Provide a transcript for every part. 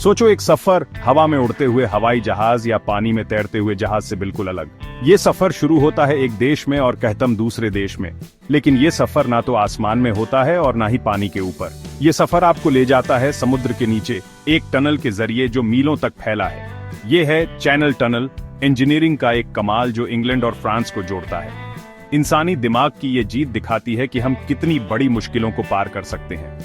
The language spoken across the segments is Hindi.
सोचो एक सफर हवा में उड़ते हुए हवाई जहाज या पानी में तैरते हुए जहाज से बिल्कुल अलग। ये सफर शुरू होता है एक देश में और कहतम दूसरे देश में, लेकिन ये सफर ना तो आसमान में होता है और ना ही पानी के ऊपर। ये सफर आपको ले जाता है समुद्र के नीचे एक टनल के जरिए जो मीलों तक फैला है। ये है चैनल टनल, इंजीनियरिंग का एक कमाल जो इंग्लैंड और फ्रांस को जोड़ता है। इंसानी दिमाग की ये जीत दिखाती है कि हम कितनी बड़ी मुश्किलों को पार कर सकते हैं।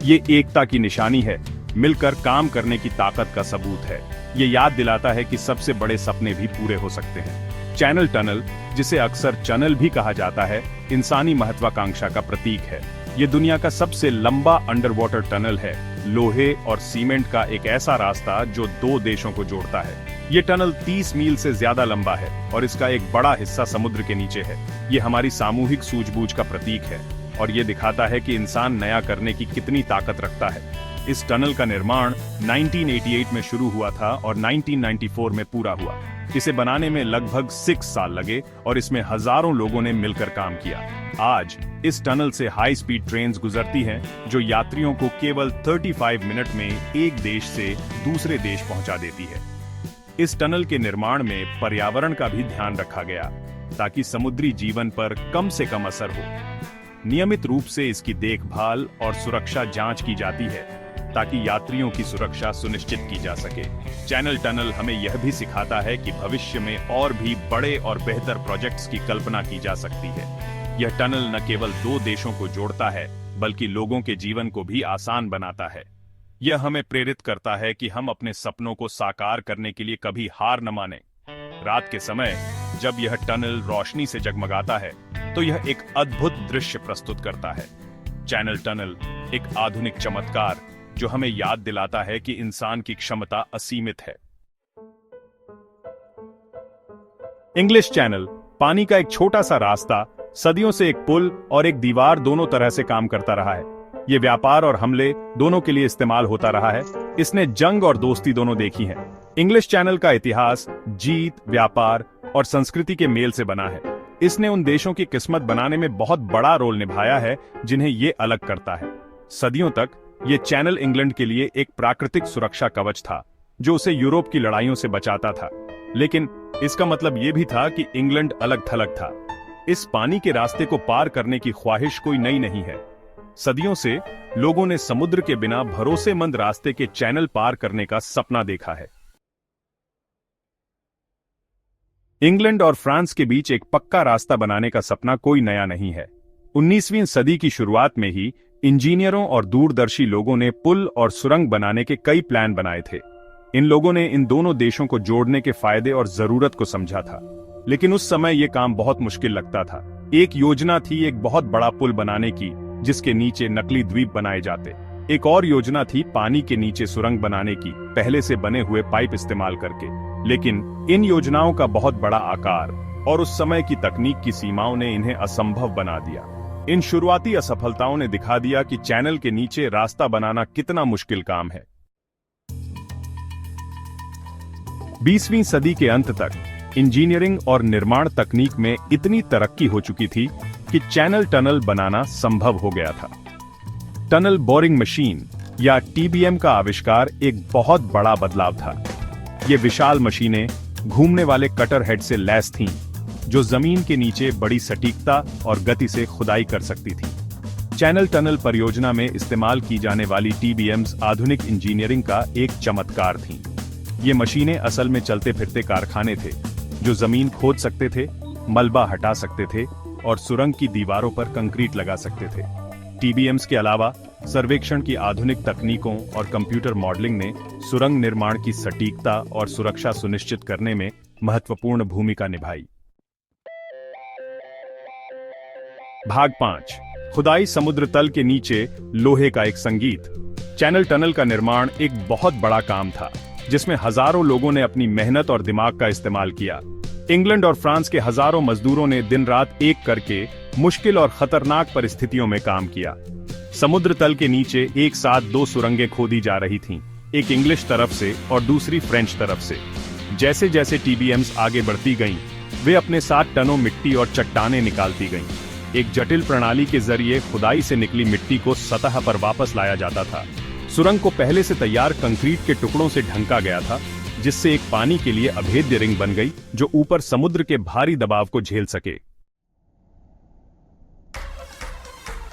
ये एकता की निशानी है, मिलकर काम करने की ताकत का सबूत है। ये याद दिलाता है कि सबसे बड़े सपने भी पूरे हो सकते हैं। चैनल टनल, जिसे अक्सर चैनल भी कहा जाता है, इंसानी महत्वाकांक्षा का प्रतीक है। ये दुनिया का सबसे लंबा अंडर वाटर टनल है, लोहे और सीमेंट का एक ऐसा रास्ता जो दो देशों को जोड़ता है। ये टनल 30 मील से ज्यादा लंबा है और इसका एक बड़ा हिस्सा समुद्र के नीचे है। ये हमारी सामूहिक सूझबूझ का प्रतीक है और ये दिखाता है कि इंसान नया करने की कितनी ताकत रखता है। इस टनल का निर्माण 1988 में शुरू हुआ था और 1994 में पूरा हुआ। इसे बनाने में लगभग 6 साल लगे और इसमें हजारों लोगों ने मिलकर काम किया। आज इस टनल से हाई स्पीड ट्रेन्स गुजरती हैं जो यात्रियों को केवल 35 मिनट में एक देश से दूसरे देश पहुंचा देती है। इस टनल के निर्माण में पर्यावरण का भी ध्यान रखा गया ताकि समुद्री जीवन पर कम से कम असर हो। नियमित रूप से इसकी देखभाल और सुरक्षा जांच की जाती है ताकि यात्रियों की सुरक्षा सुनिश्चित की जा सके। चैनल टनल हमें यह भी सिखाता है कि भविष्य में और भी बड़े और बेहतर प्रोजेक्ट्स की कल्पना की जा सकती है। यह टनल न केवल दो देशों को जोड़ता है बल्कि लोगों के जीवन को भी आसान बनाता है। यह हमें प्रेरित करता है कि हम अपने सपनों को साकार करने के लिए कभी हार न माने। रात के समय जब यह टनल रोशनी से जगमगाता है तो यह एक अद्भुत दृश्य प्रस्तुत करता है। चैनल टनल एक आधुनिक चमत्कार जो हमें याद दिलाता है कि इंसान की क्षमता असीमित है। इंग्लिश चैनल, पानी का एक छोटा सा रास्ता, सदियों से एक पुल और एक दीवार दोनों तरह से काम करता रहा है। ये व्यापार और हमले दोनों के लिए इस्तेमाल होता रहा है। इसने जंग और दोस्ती दोनों देखी है। इंग्लिश चैनल का इतिहास जीत, व्यापार और संस्कृति के मेल से बना है। इसने उन देशों की किस्मत बनाने में बहुत बड़ा रोल निभाया है जिन्हें ये अलग करता है। सदियों तक ये चैनल इंग्लैंड के लिए एक प्राकृतिक सुरक्षा कवच था जो उसे यूरोप की लड़ाइयों से बचाता था, लेकिन इसका मतलब ये भी था कि इंग्लैंड अलग थलग था। इस पानी के रास्ते को पार करने की ख्वाहिश कोई नई नहीं है। सदियों से लोगों ने समुद्र के बिना भरोसेमंद रास्ते के चैनल पार करने का सपना देखा है। इंग्लैंड और फ्रांस के बीच एक पक्का रास्ता बनाने का सपना कोई नया नहीं है। 19वीं सदी की शुरुआत में ही इंजीनियरों और दूरदर्शी लोगों ने पुल और सुरंग बनाने के कई प्लान बनाए थे। इन लोगों ने इन दोनों देशों को जोड़ने के फायदे और जरूरत को समझा था, लेकिन उस समय यह काम बहुत मुश्किल लगता था। एक योजना थी एक बहुत बड़ा पुल बनाने की जिसके नीचे नकली द्वीप बनाए जाते। एक और योजना थी पानी के नीचे सुरंग बनाने की, पहले से बने हुए पाइप इस्तेमाल करके। लेकिन इन योजनाओं का बहुत बड़ा आकार और उस समय की तकनीक की सीमाओं ने इन्हें असंभव बना दिया। इन शुरुआती असफलताओं ने दिखा दिया कि चैनल के नीचे रास्ता बनाना कितना मुश्किल काम है। 20वीं सदी के अंत तक इंजीनियरिंग और निर्माण तकनीक में इतनी तरक्की हो चुकी थी कि चैनल टनल बनाना संभव हो गया था। टनल बोरिंग मशीन या टीबीएम का आविष्कार एक बहुत बड़ा बदलाव था। ये विशाल मशीनें घूमने वाले कटर हेड से लैस थीं, जो जमीन के नीचे बड़ी सटीकता और गति से खुदाई कर सकती थी। चैनल टनल परियोजना में इस्तेमाल की जाने वाली टीबीएम्स आधुनिक इंजीनियरिंग का एक चमत्कार थीं। ये मशीनें असल में चलते फिरते कारखाने थे जो जमीन खोद सकते थे, मलबा हटा सकते थे और सुरंग की दीवारों पर कंक्रीट लगा सकते थे। टीबीएम्स के अलावा सर्वेक्षण की आधुनिक तकनीकों और कंप्यूटर मॉडलिंग ने सुरंग निर्माण की सटीकता और सुरक्षा सुनिश्चित करने में महत्वपूर्ण भूमिका निभाई। भाग 5, खुदाई समुद्र तल के नीचे लोहे का एक संगीत। चैनल टनल का निर्माण एक बहुत बड़ा काम था जिसमें हजारों लोगों ने अपनी मेहनत और दिमाग का इस्तेमाल किया। इंग्लैंड और फ्रांस के हजारों मजदूरों ने दिन रात एक करके मुश्किल और खतरनाक परिस्थितियों में काम किया। समुद्र तल के नीचे एक साथ 2 सुरंगें खोदी जा रही थीं, एक इंग्लिश तरफ से और दूसरी फ्रेंच तरफ से। जैसे जैसे टीबीएम्स आगे बढ़ती गईं, वे अपने साथ टनों मिट्टी और चट्टानें निकालती गईं। एक जटिल प्रणाली के जरिए खुदाई से निकली मिट्टी को सतह पर वापस लाया जाता था। सुरंग को पहले से तैयार कंक्रीट के टुकड़ों से ढंका गया था, जिससे एक पानी के लिए अभेद्य रिंग बन गई जो ऊपर समुद्र के भारी दबाव को झेल सके।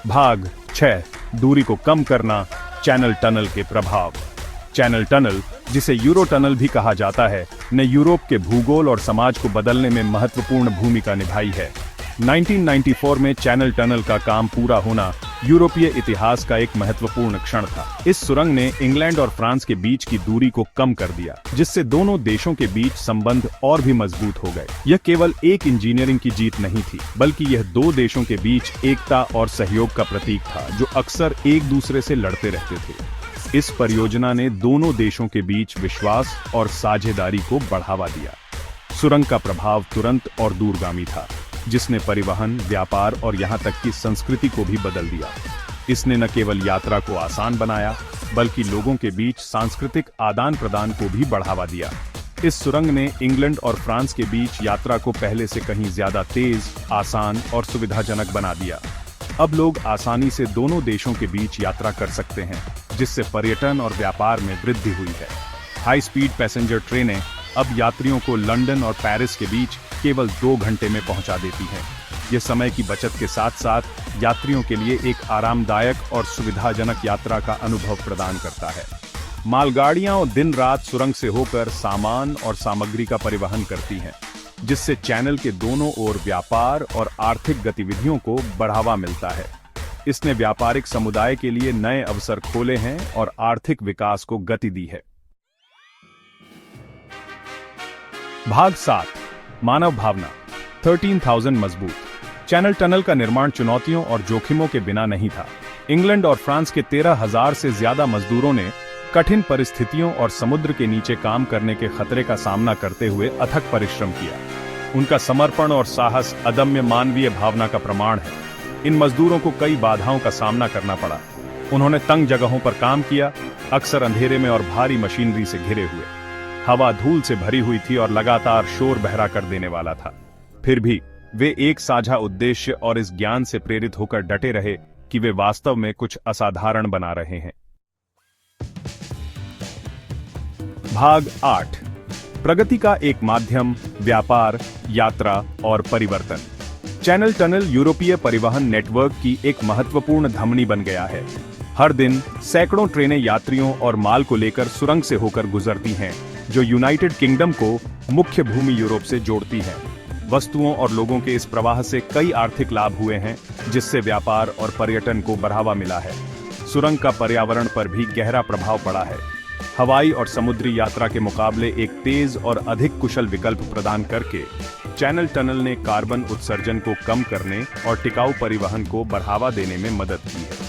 भाग 6, दूरी को कम करना, चैनल टनल के प्रभाव। चैनल टनल, जिसे यूरो टनल भी कहा जाता है, ने यूरोप के भूगोल और समाज को बदलने में महत्वपूर्ण भूमिका निभाई है। 1994 में चैनल टनल का काम पूरा होना यूरोपीय इतिहास का एक महत्वपूर्ण क्षण था। इस सुरंग ने इंग्लैंड और फ्रांस के बीच की दूरी को कम कर दिया, जिससे दोनों देशों के बीच संबंध और भी मजबूत हो गए। यह केवल एक इंजीनियरिंग की जीत नहीं थी, बल्कि यह दो देशों के बीच एकता और सहयोग का प्रतीक था, जो अक्सर एक दूसरे से लड़ते रहते थे। इस परियोजना ने दोनों देशों के बीच विश्वास और साझेदारी को बढ़ावा दिया। सुरंग का प्रभाव तुरंत और दूरगामी था, जिसने परिवहन, व्यापार और यहां तक कि संस्कृति को भी बदल दिया। इसने न केवल यात्रा को आसान बनाया, बल्कि लोगों के बीच सांस्कृतिक आदान प्रदान को भी बढ़ावा दिया। इस सुरंग ने इंग्लैंड और फ्रांस के बीच यात्रा को पहले से कहीं ज्यादा तेज, आसान और सुविधाजनक बना दिया। अब लोग आसानी से दोनों देशों के बीच यात्रा कर सकते हैं, जिससे पर्यटन और व्यापार में वृद्धि हुई है। हाई स्पीड पैसेंजर ट्रेनें अब यात्रियों को लंदन और पेरिस के बीच केवल 2 घंटे में पहुंचा देती हैं। ये समय की बचत के साथ साथ यात्रियों के लिए एक आरामदायक और सुविधाजनक यात्रा का अनुभव प्रदान करता है। मालगाड़ियां दिन रात सुरंग से होकर सामान और सामग्री का परिवहन करती हैं, जिससे चैनल के दोनों ओर व्यापार और आर्थिक गतिविधियों को बढ़ावा मिलता है। इसने व्यापारिक समुदाय के लिए नए अवसर खोले हैं और आर्थिक विकास को गति दी है। भाग 7, मानव भावना। 13,000 मजबूत। चैनल टनल का निर्माण चुनौतियों और जोखिमों के बिना नहीं था। इंग्लैंड और फ्रांस के 13,000 से ज्यादा मजदूरों ने कठिन परिस्थितियों और समुद्र के नीचे काम करने के खतरे का सामना करते हुए अथक परिश्रम किया। उनका समर्पण और साहस अदम्य मानवीय भावना का प्रमाण है। इन मजदूरों को कई बाधाओं का सामना करना पड़ा। उन्होंने तंग जगहों पर काम किया, अक्सर अंधेरे में और भारी मशीनरी से घिरे हुए। हवा धूल से भरी हुई थी और लगातार शोर बहरा कर देने वाला था। फिर भी वे एक साझा उद्देश्य और इस ज्ञान से प्रेरित होकर डटे रहे कि वे वास्तव में कुछ असाधारण बना रहे हैं। भाग 8, प्रगति का एक माध्यम, व्यापार, यात्रा और परिवर्तन। चैनल टनल यूरोपीय परिवहन नेटवर्क की एक महत्वपूर्ण धमनी बन गया है। हर दिन सैकड़ों ट्रेनें यात्रियों और माल को लेकर सुरंग से होकर गुजरती हैं, जो यूनाइटेड किंगडम को मुख्य भूमि यूरोप से जोड़ती है। वस्तुओं और लोगों के इस प्रवाह से कई आर्थिक लाभ हुए हैं, जिससे व्यापार और पर्यटन को बढ़ावा मिला है। सुरंग का पर्यावरण पर भी गहरा प्रभाव पड़ा है। हवाई और समुद्री यात्रा के मुकाबले एक तेज और अधिक कुशल विकल्प प्रदान करके चैनल टनल ने कार्बन उत्सर्जन को कम करने और टिकाऊ परिवहन को बढ़ावा देने में मदद की है।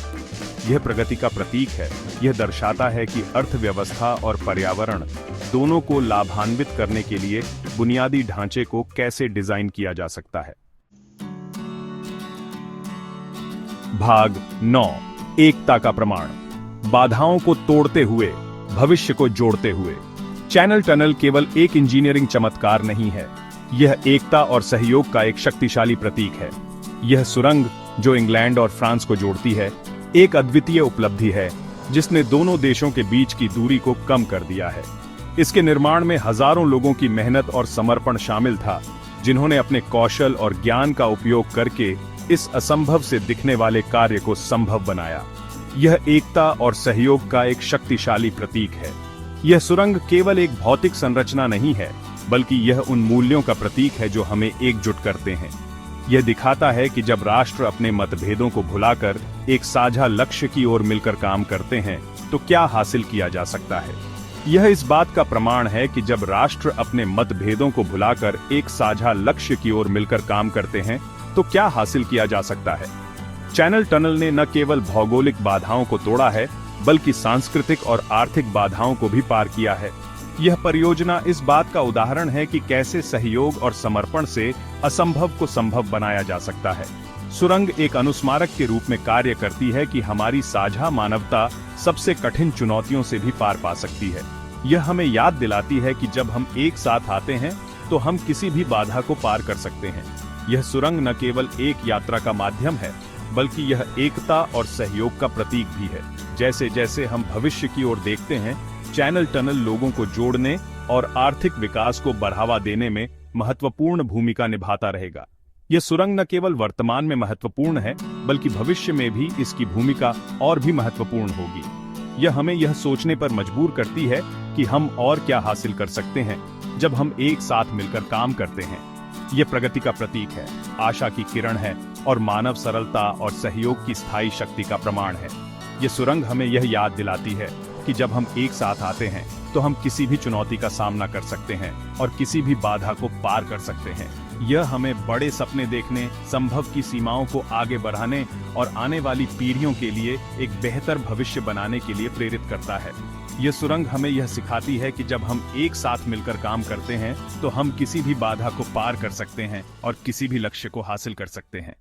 यह प्रगति का प्रतीक है। यह दर्शाता है कि अर्थव्यवस्था और पर्यावरण दोनों को लाभान्वित करने के लिए बुनियादी ढांचे को कैसे डिजाइन किया जा सकता है। भाग 9, एकता का प्रमाण। बाधाओं को तोड़ते हुए भविष्य को जोड़ते हुए। चैनल टनल केवल एक इंजीनियरिंग चमत्कार नहीं है, यह एकता और सहयोग का एक शक्तिशाली प्रतीक है। यह सुरंग, जो इंग्लैंड और फ्रांस को जोड़ती है, एक अद्वितीय उपलब्धि है, जिसने दोनों देशों के बीच की दूरी को कम कर दिया है। इसके निर्माण में हजारों लोगों की मेहनत और समर्पण शामिल था, जिन्होंने अपने कौशल और ज्ञान का उपयोग करके इस असंभव से दिखने वाले कार्य को संभव बनाया। यह एकता और सहयोग का एक शक्तिशाली प्रतीक है। यह सुरंग केवल एक भौतिक संरचना नहीं है, बल्कि यह उन मूल्यों का प्रतीक है जो हमें एकजुट करते हैं। यह दिखाता है कि जब राष्ट्र अपने मतभेदों को भुलाकर एक साझा लक्ष्य की ओर मिलकर काम करते हैं, तो क्या हासिल किया जा सकता है। यह इस बात का प्रमाण है कि जब राष्ट्र अपने मतभेदों को भुलाकर एक साझा लक्ष्य की ओर मिलकर काम करते हैं, तो क्या हासिल किया जा सकता है। चैनल टनल ने न केवल भौगोलिक बाधाओं को तोड़ा है, बल्कि सांस्कृतिक और आर्थिक बाधाओं को भी पार किया है। यह परियोजना इस बात का उदाहरण है कि कैसे सहयोग और समर्पण से असंभव को संभव बनाया जा सकता है। सुरंग एक अनुस्मारक के रूप में कार्य करती है कि हमारी साझा मानवता सबसे कठिन चुनौतियों से भी पार पा सकती है। यह हमें याद दिलाती है कि जब हम एक साथ आते हैं, तो हम किसी भी बाधा को पार कर सकते हैं। यह सुरंग न केवल एक यात्रा का माध्यम है, बल्कि यह एकता और सहयोग का प्रतीक भी है, जैसे जैसे हम भविष्य की ओर देखते हैं, चैनल टनल लोगों को जोड़ने और आर्थिक विकास को बढ़ावा देने में महत्वपूर्ण भूमिका निभाता रहेगा। यह सुरंग न केवल वर्तमान में महत्वपूर्ण है, बल्कि भविष्य में भी इसकी भूमिका और भी महत्वपूर्ण होगी। यह हमें यह सोचने पर मजबूर करती है कि हम और क्या हासिल कर सकते हैं जब हम एक साथ मिलकर काम करते हैं। यह प्रगति का प्रतीक है, आशा की किरण है और मानव सरलता और सहयोग की स्थायी शक्ति का प्रमाण है। ये सुरंग हमें यह याद दिलाती है कि जब हम एक साथ आते हैं तो हम किसी भी चुनौती का सामना कर सकते हैं और किसी भी बाधा को पार कर सकते हैं। यह हमें बड़े सपने देखने, संभव की सीमाओं को आगे बढ़ाने और आने वाली पीढ़ियों के लिए एक बेहतर भविष्य बनाने के लिए प्रेरित करता है। यह सुरंग हमें यह सिखाती है कि जब हम एक साथ मिलकर काम करते हैं तो हम किसी भी बाधा को पार कर सकते हैं और किसी भी लक्ष्य को हासिल कर सकते हैं।